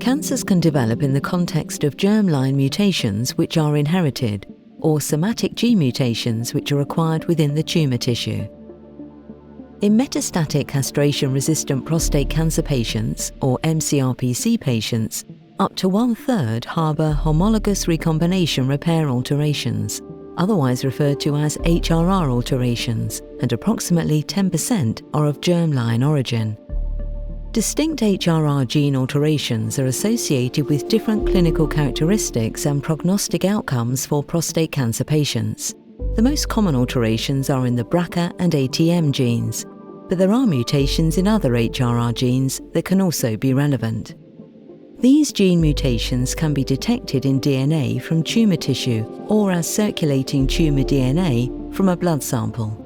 Cancers can develop in the context of germline mutations which are inherited, or somatic gene mutations which are acquired within the tumour tissue. In metastatic castration-resistant prostate cancer patients, or mCRPC patients, up to 1/3 harbour homologous recombination repair alterations, otherwise referred to as HRR alterations, and approximately 10% are of germline origin. Distinct HRR gene alterations are associated with different clinical characteristics and prognostic outcomes for prostate cancer patients. The most common alterations are in the BRCA and ATM genes, but there are mutations in other HRR genes that can also be relevant. These gene mutations can be detected in DNA from tumour tissue or as circulating tumour DNA from a blood sample.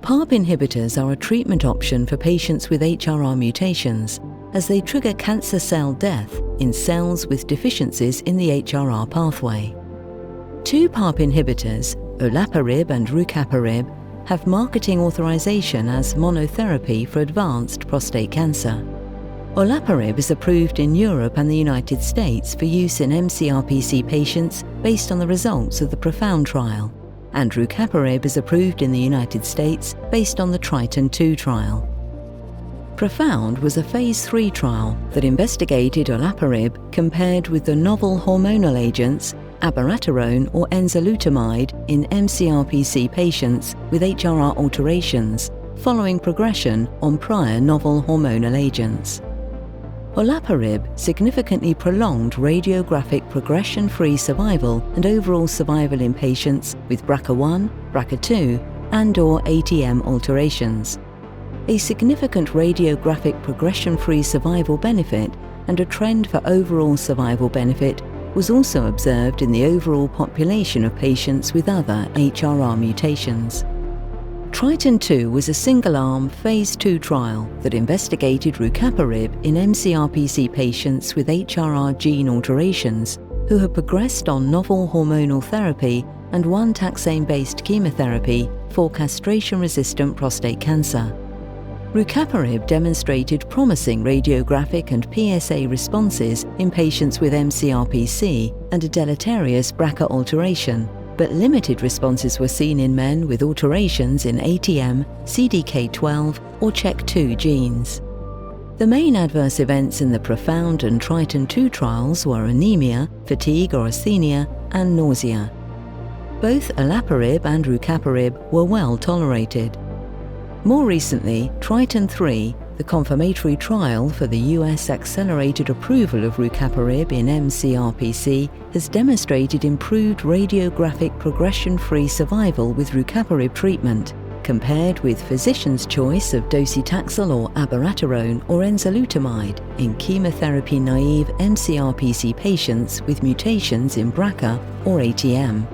PARP inhibitors are a treatment option for patients with HRR mutations as they trigger cancer cell death in cells with deficiencies in the HRR pathway. Two PARP inhibitors, olaparib and rucaparib, have marketing authorization as monotherapy for advanced prostate cancer. Olaparib is approved in Europe and the United States for use in mCRPC patients based on the results of the PROfound trial, and rucaparib is approved in the United States based on the TRITON2 trial. PROfound was a phase 3 trial that investigated olaparib compared with the novel hormonal agents abiraterone or enzalutamide in mCRPC patients with HRR alterations following progression on prior novel hormonal agents. Olaparib significantly prolonged radiographic progression-free survival and overall survival in patients with BRCA1, BRCA2 and/or ATM alterations. A significant radiographic progression-free survival benefit and a trend for overall survival benefit was also observed in the overall population of patients with other HRR mutations. TRITON2 was a single-arm phase 2 trial that investigated rucaparib in mCRPC patients with HRR gene alterations who had progressed on novel hormonal therapy and one taxane-based chemotherapy for castration-resistant prostate cancer. Rucaparib demonstrated promising radiographic and PSA responses in patients with mCRPC and a deleterious BRCA alteration, but limited responses were seen in men with alterations in ATM, CDK12 or CHEK2 genes. The main adverse events in the PROfound and TRITON2 trials were anemia, fatigue or asthenia, and nausea. Both olaparib and rucaparib were well tolerated. More recently, TRITON3, the confirmatory trial for the US accelerated approval of rucaparib in mCRPC, has demonstrated improved radiographic progression-free survival with rucaparib treatment, compared with physician's choice of docetaxel or abiraterone or enzalutamide in chemotherapy-naive mCRPC patients with mutations in BRCA or ATM.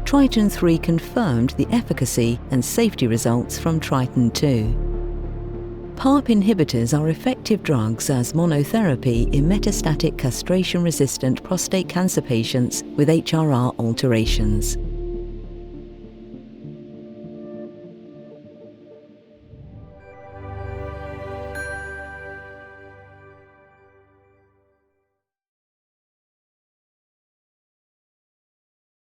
TRITON3 confirmed the efficacy and safety results from TRITON2. PARP inhibitors are effective drugs as monotherapy in metastatic castration-resistant prostate cancer patients with HRR alterations.